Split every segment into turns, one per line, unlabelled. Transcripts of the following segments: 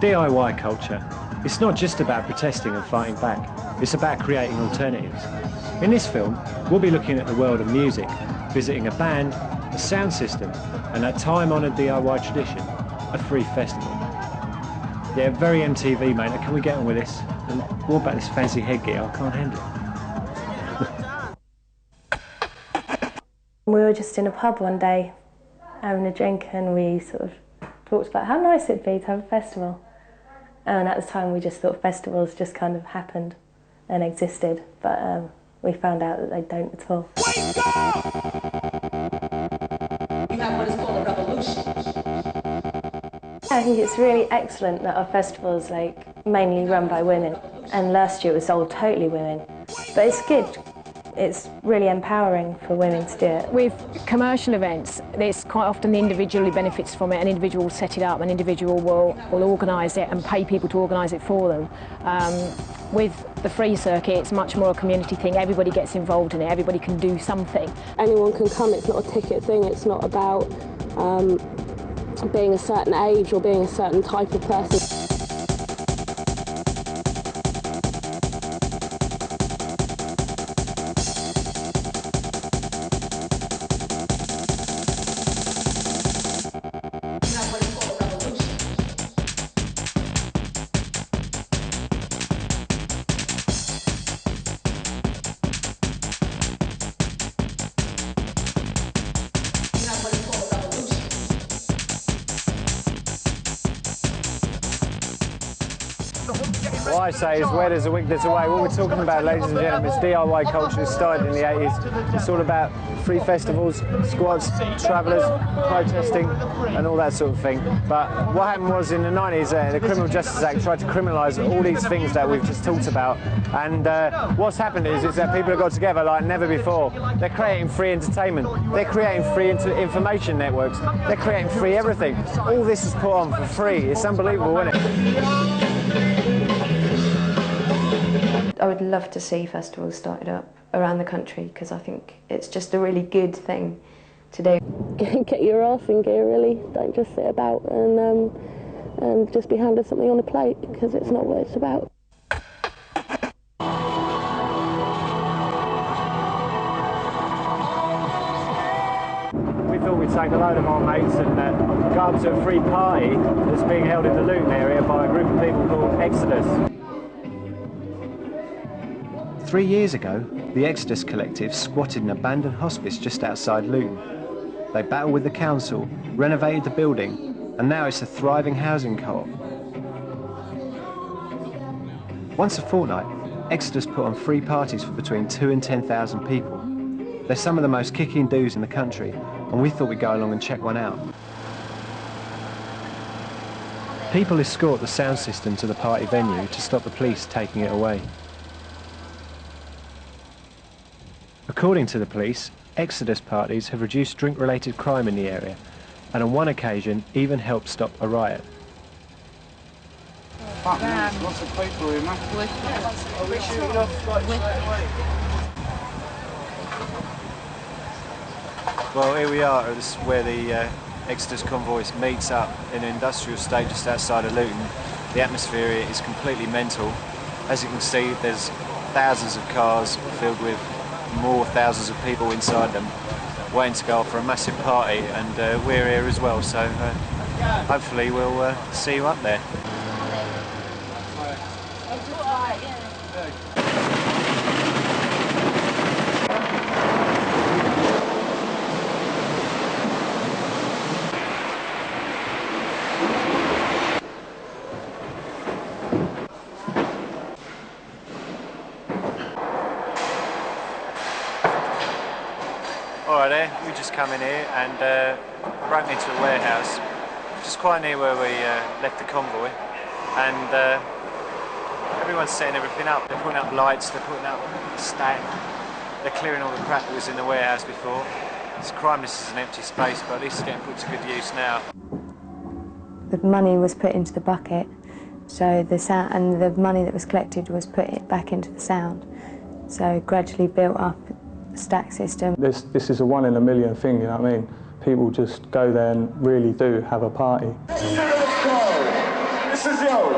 DIY culture. It's not just about protesting and fighting back, it's about creating alternatives. In this film, we'll be looking at the world of music, visiting a band, a sound system, and that time-honoured DIY tradition, a free festival. Yeah, very MTV, mate. Can we get on with this? And what about this fancy headgear? I can't handle it.
We were just in a pub one day, having a drink, and we sort of talked about how nice it'd be to have a festival. And at the time we just thought festivals just kind of happened and existed, but we found out that they don't at all.
You have what is called a revolution.
I think it's really excellent that our festival's mainly run by women, and last year it was all totally women. But it's good. It's really empowering for women to do it.
With commercial events, it's quite often the individual who benefits from it. An individual will set it up, an individual will organise it and pay people to organise it for them. With the free circuit, it's much more a community thing. Everybody gets involved in it, everybody can do something.
Anyone can come, it's not a ticket thing, it's not about being a certain age or being a certain type of person.
What I say is where there's a wick, there's a way. What we're talking about, ladies and gentlemen, is DIY culture. It started in the 80s. It's all about free festivals, squads, travellers, protesting and all that sort of thing. But what happened was in the 90s, the Criminal Justice Act tried to criminalise all these things that we've just talked about. And what's happened is that people have got together like never before. They're creating free entertainment. They're creating free information networks. They're creating free everything. All this is put on for free. It's unbelievable, isn't it?
I would love to see festivals started up around the country because I think it's just a really good thing to do.
Get your arse in gear, really. Don't just sit about and just be handed something on a plate, because it's not what it's about.
We thought we'd take a load of our mates and go up to a free party that's being held in the Luton area by a group of people called Exodus. 3 years ago, the Exodus Collective squatted an abandoned hospice just outside Luton. They battled with the council, renovated the building, and now it's a thriving housing co-op. Once a fortnight, Exodus put on free parties for between 2,000 and 10,000 people. They're some of the most kicking dudes in the country, and we thought we'd go along and check one out. People escort the sound system to the party venue to stop the police taking it away. According to the police, Exodus parties have reduced drink-related crime in the area, and on one occasion even helped stop a riot.
Lots of people here, man.
Well, here we are. This is where the Exodus convoy meets up in an industrial estate just outside of Luton. The atmosphere here is completely mental. As you can see, there's thousands of cars filled with more thousands of people inside them, waiting to go off for a massive party, and we're here as well, so hopefully we'll see you up there. Alright there, we just come in here and broke into a warehouse, just quite near where we left the convoy, and everyone's setting everything up. They're putting up lights, they're putting up stack, they're clearing all the crap that was in the warehouse before. It's a crime this is an empty space, but at least it's getting put to good use now.
The money was put into the bucket, so the sound and the money that was collected was put back into the sound, so gradually built up stack system.
This is a 1 in a million thing, you know what I mean? People just go there and really do have a party.
This This is yours.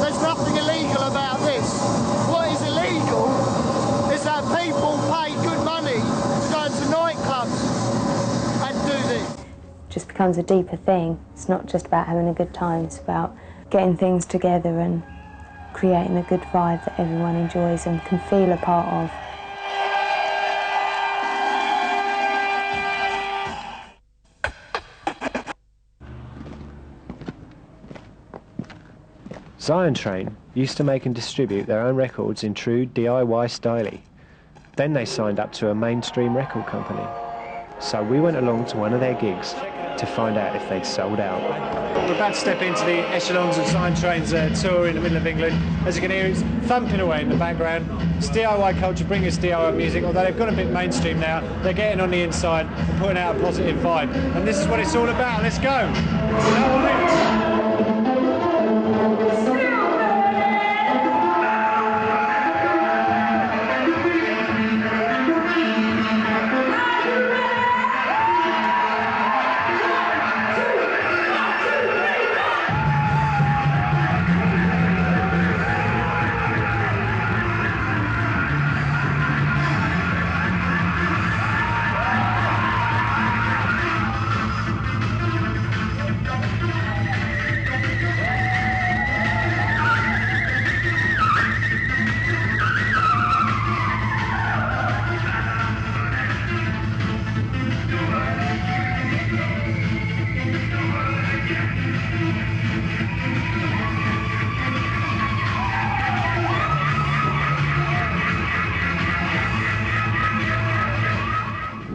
There's nothing illegal about this. What is illegal is that people pay good money to go into nightclubs and do this.
It just becomes a deeper thing. It's not just about having a good time, it's about getting things together and creating a good vibe that everyone enjoys and can feel a part of.
Zion Train used to make and distribute their own records in true DIY style. Then they signed up to a mainstream record company. So we went along to one of their gigs to find out if they'd sold out.
We're about to step into the echelons of Zion Train's tour in the middle of England. As you can hear, it's thumping away in the background. It's DIY culture, bringing us DIY music, although they've gone a bit mainstream now. They're getting on the inside and putting out a positive vibe. And this is what it's all about. Let's go. You know what I mean?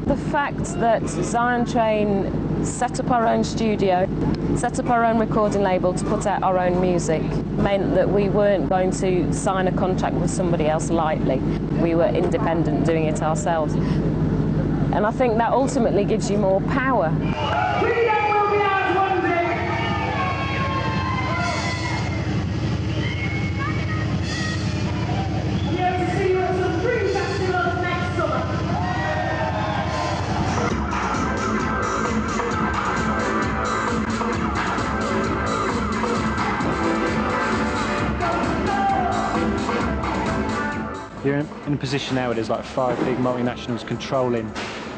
The fact that Zion Train set up our own studio, set up our own recording label to put out our own music, meant that we weren't going to sign a contract with somebody else lightly. We were independent, doing it ourselves. And I think that ultimately gives you more power.
You're in a position now where there's like 5 big multinationals controlling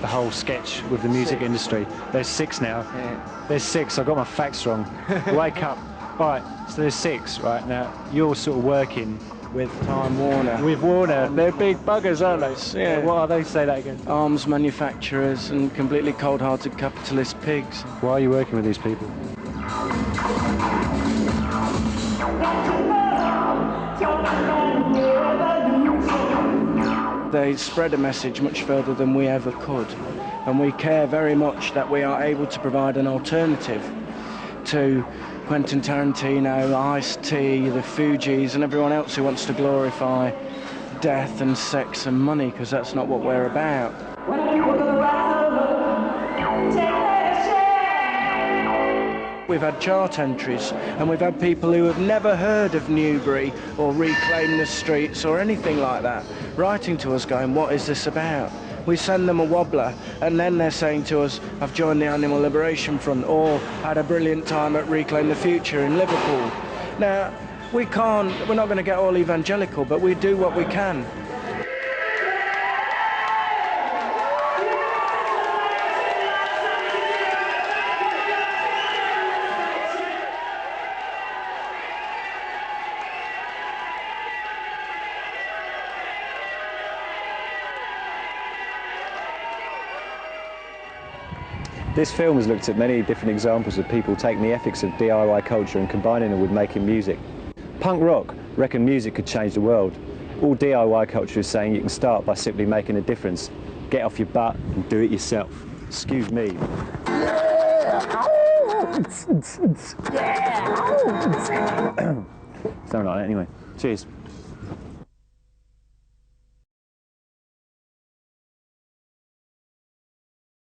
the whole sketch with the music industry. There's 6 now.
Yeah.
There's 6. I got my facts wrong. Wake up. All right, so there's 6 right now. You're sort of working with
Time Warner.
With Warner. They're big buggers, aren't they?
Yeah.
What are they? Say that again.
Arms manufacturers and completely cold-hearted capitalist pigs.
Why are you working with these people?
They spread a message much further than we ever could, and we care very much that we are able to provide an alternative to Quentin Tarantino, Ice-T, the Fugees and everyone else who wants to glorify death and sex and money, because that's not what we're about. We've had chart entries, and we've had people who have never heard of Newbury or Reclaim the Streets or anything like that, writing to us going, what is this about? We send them a wobbler, and then they're saying to us, I've joined the Animal Liberation Front, or had a brilliant time at Reclaim the Future in Liverpool. Now, we're not going to get all evangelical, but we do what we can.
This film has looked at many different examples of people taking the ethics of DIY culture and combining them with making music. Punk rock reckoned music could change the world. All DIY culture is saying you can start by simply making a difference. Get off your butt and do it yourself. Excuse me. Something like that anyway. Cheers.